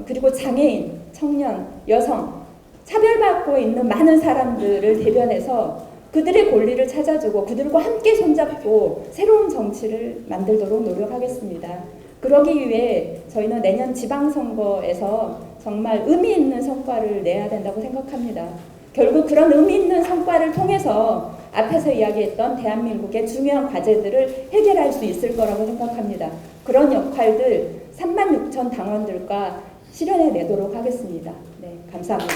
그리고 장애인, 청년, 여성, 차별받고 있는 많은 사람들을 대변해서 그들의 권리를 찾아주고 그들과 함께 손잡고 새로운 정치를 만들도록 노력하겠습니다. 그러기 위해 저희는 내년 지방선거에서 정말 의미 있는 성과를 내야 된다고 생각합니다. 결국 그런 의미 있는 성과를 통해서 앞에서 이야기했던 대한민국의 중요한 과제들을 해결할 수 있을 거라고 생각합니다. 그런 역할들 36,000 당원들과 실현해내도록 하겠습니다. 네, 감사합니다.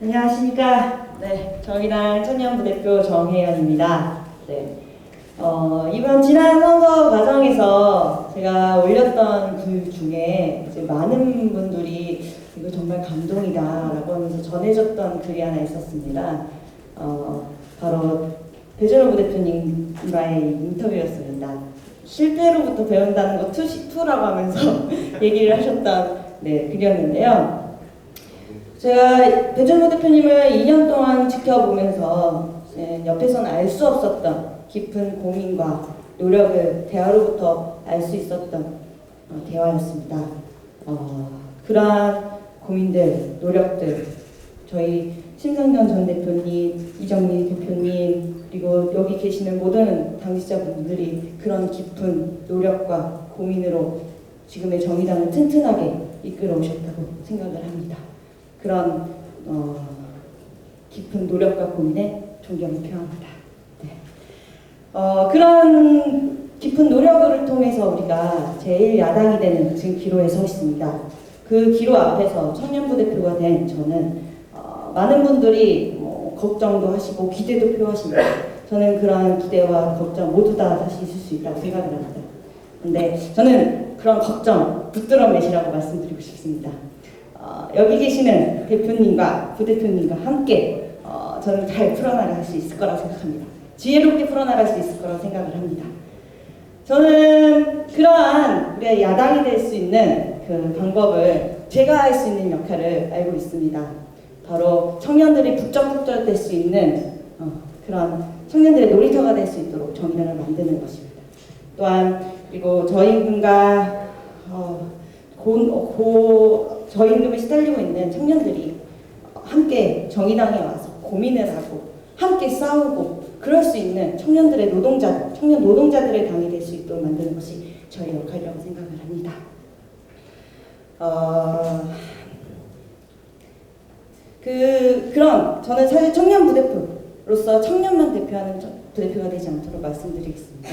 안녕하십니까. 네, 정의당 청년부대표 정혜연입니다. 네. 이번 지난 선거 과정에서 제가 올렸던 글 중에 이제 많은 분들이 이거 정말 감동이다라고 하면서 전해줬던 글이 하나 있었습니다. 바로 배준호 부대표님과의 인터뷰였습니다. 실패로부터 배운다는 거 투라고 하면서 얘기를 하셨던 글이었는데요. 제가 배준호 대표님을 2년 동안 지켜보면서 옆에서는 알 수 없었던 깊은 고민과 노력을 대화로부터 알 수 있었던 대화였습니다. 그러한 고민들, 노력들, 저희 심상정 전 대표님, 이정미 대표님, 그리고 여기 계시는 모든 당직자분들이 그런 깊은 노력과 고민으로 지금의 정의당을 튼튼하게 이끌어 오셨다고 생각을 합니다. 그런 깊은 노력과 고민에 존경을 표합니다. 네. 그런 깊은 노력을 통해서 우리가 제1야당이 되는 지금 기로에 서 있습니다. 그 기로 앞에서 청년부대표가 된 저는 많은 분들이 걱정도 하시고 기대도 표하십니다. 저는 그런 기대와 걱정 모두 다 다시 있을 수 있다고 생각을 합니다. 근데 저는 그런 걱정 붙들어 매시라고 말씀드리고 싶습니다. 여기 계시는 대표님과 부대표님과 함께 저는 잘 풀어나갈 수 있을 거라고 생각합니다. 지혜롭게 풀어나갈 수 있을 거라고 생각을 합니다. 저는 그러한 우리가 야당이 될 수 있는 그 방법을 제가 할 수 있는 역할을 알고 있습니다. 바로 청년들이 북적북적 될 수 있는 그런 청년들의 놀이터가 될 수 있도록 정의당을 만드는 것입니다. 또한 그리고 저임금과 저임금에 시달리고 있는 청년들이 함께 정의당에 와서 고민을 하고 함께 싸우고 그럴 수 있는 청년 노동자들의 당이 될 수 있도록 만드는 것이 저의 역할이라고 생각을 합니다. 그럼 저는 사실 청년 부대표로서 청년만 대표하는 부대표가 되지 않도록 말씀드리겠습니다.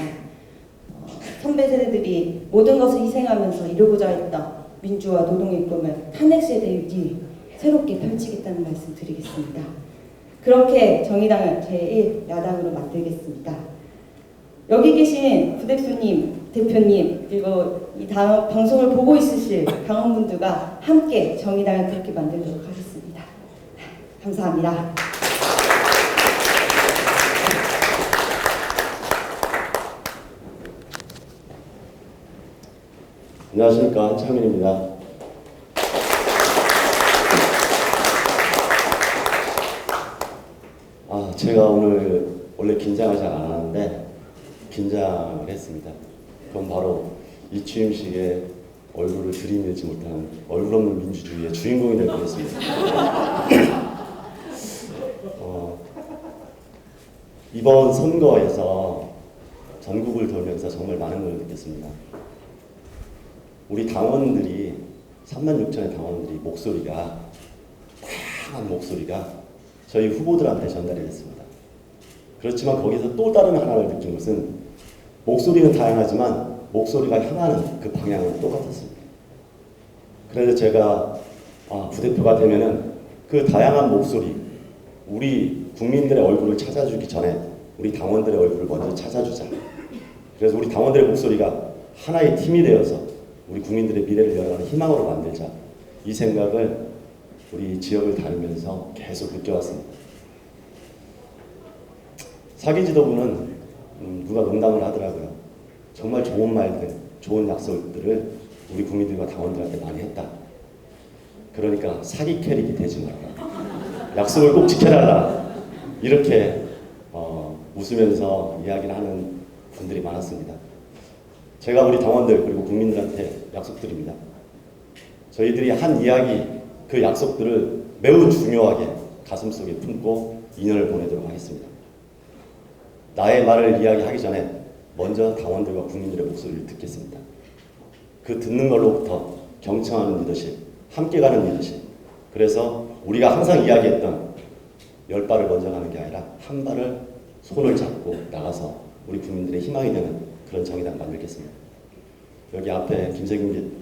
선배 세대들이 모든 것을 희생하면서 이루고자 했던 민주화 노동의 꿈을 탄핵 세대의 뒤에 새롭게 펼치겠다는 말씀 드리겠습니다. 그렇게 정의당을 제1야당으로 만들겠습니다. 여기 계신 부대표님, 대표님, 그리고 이 다음 방송을 보고 있으실 당원분들과 함께 정의당을 그렇게 만들도록 하겠습니다. 감사합니다. 안녕하십니까, 한창민입니다. 제가 오늘 원래 긴장을 잘 안 하는데 긴장을 했습니다. 그럼 바로 이 취임식에 얼굴을 들이밀지 못하는 얼굴 없는 민주주의의 주인공이 될 뻔했습니다. 이번 선거에서 전국을 돌면서 정말 많은 걸 느꼈습니다. 우리 당원들이 36,000의 당원들이 목소리가 다양한 목소리가 저희 후보들한테 전달이 됐습니다. 그렇지만 거기서 또 다른 하나를 느낀 것은 목소리는 다양하지만 목소리가 향하는 그 방향은 똑같았습니다. 그래서 제가 부대표가 되면은 그 다양한 목소리, 우리 국민들의 얼굴을 찾아주기 전에 우리 당원들의 얼굴을 먼저 찾아주자. 그래서 우리 당원들의 목소리가 하나의 팀이 되어서 우리 국민들의 미래를 열어가는 희망으로 만들자. 이 생각을 우리 지역을 다니면서 계속 느껴왔습니다. 사기 지도부는 누가 농담을 하더라고요. 정말 좋은 말들, 좋은 약속들을 우리 국민들과 당원들한테 많이 했다. 그러니까 사기 캐릭이 되지 말라. 약속을 꼭 지켜달라. 이렇게 웃으면서 이야기를 하는 분들이 많았습니다. 제가 우리 당원들 그리고 국민들한테 약속드립니다. 저희들이 한 이야기, 그 약속들을 매우 중요하게 가슴속에 품고 2년을 보내도록 하겠습니다. 나의 말을 이야기하기 전에 먼저 당원들과 국민들의 목소리를 듣겠습니다. 그 듣는 걸로부터 경청하는 리더십, 함께 가는 리더십. 그래서 우리가 항상 이야기했던 10발을 먼저 가는 게 아니라 한 발을 손을 잡고 나가서 우리 국민들의 희망이 되는 그런 정의당 만들겠습니다. 여기 앞에 김세균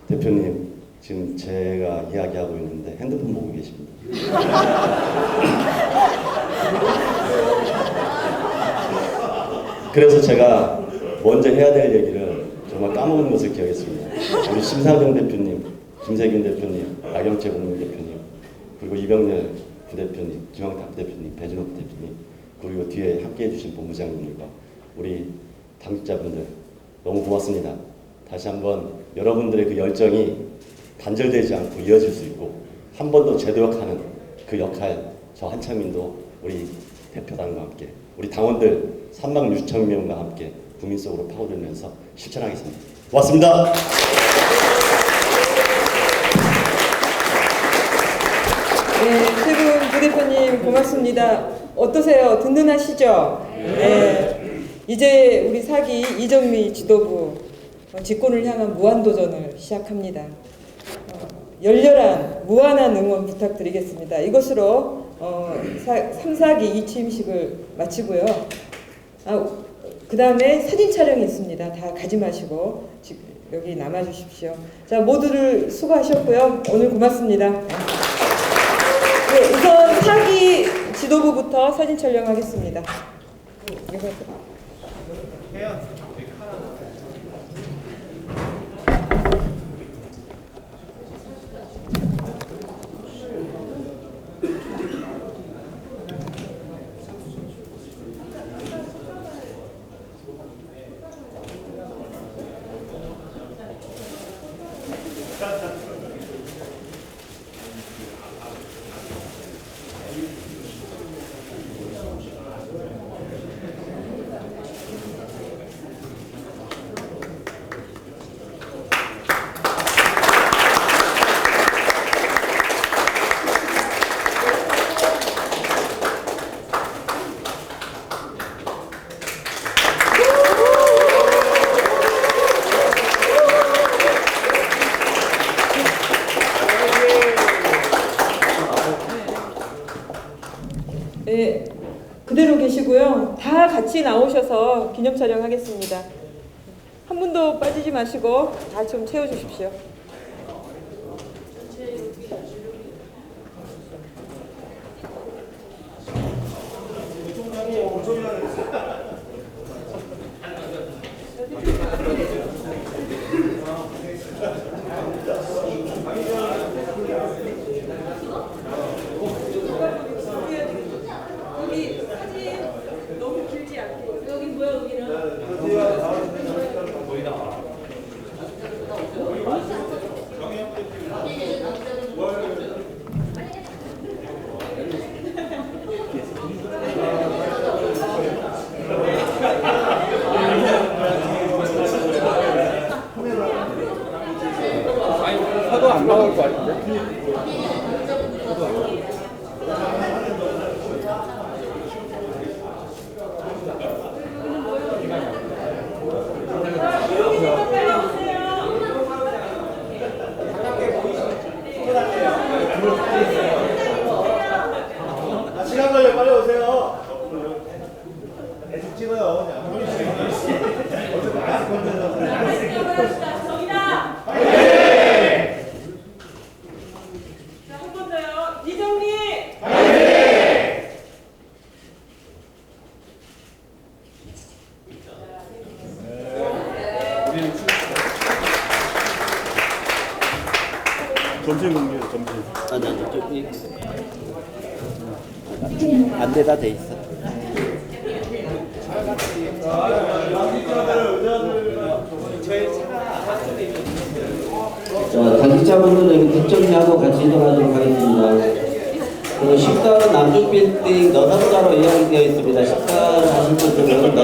대표님 지금 제가 이야기하고 있는데 핸드폰 보고 계십니다. 그래서 제가 먼저 해야 될 얘기를 정말 까먹은 것을 기억했습니다. 우리 심상정 대표님, 김세균 대표님, 나경채 국민대표님, 그리고 이병렬 부대표님, 김영탁 부대표님, 배준호 부대표님, 그리고 뒤에 함께해 주신 본부장님들과 우리 당직자분들 너무 고맙습니다. 다시 한번 여러분들의 그 열정이 단절되지 않고 이어질 수 있고 한 번 더 재도약하는 그 역할 저 한창민도 우리 대표단과 함께 우리 당원들 36,000명과 함께 국민 속으로 파고들면서 실천하겠습니다. 고맙습니다. 네, 세 분 부대표님 고맙습니다. 어떠세요? 든든하시죠? 네. 이제 우리 사기 이정미 지도부 집권을 향한 무한도전을 시작합니다. 열렬한 무한한 응원 부탁드리겠습니다. 이것으로 3·4기 이취임식을 마치고요. 그 다음에 사진 촬영이 있습니다. 다 가지 마시고 여기 남아 주십시오. 자, 모두들 수고하셨고요. 오늘 고맙습니다. 네, 우선 사기 지도부부터 사진 촬영하겠습니다. 네, 그대로 계시고요. 다 같이 나오셔서 기념 촬영하겠습니다. 한 분도 빠지지 마시고 다 좀 채워주십시오. 여기 사진 너무 길지 않게. 여기 뭐야, 여기는? 빨리 오세요. 계속 찍어요. 정의당! 자, 한 번 더요. 이정리! 점심 공개 점심. 안대가 돼 있어. 자, 당직자분들은 뒷정리하고 같이 이동하도록 하겠습니다. 식당은 남쪽 빌딩 너삼자로 예약되어 있습니다. 식사를 하실 분들은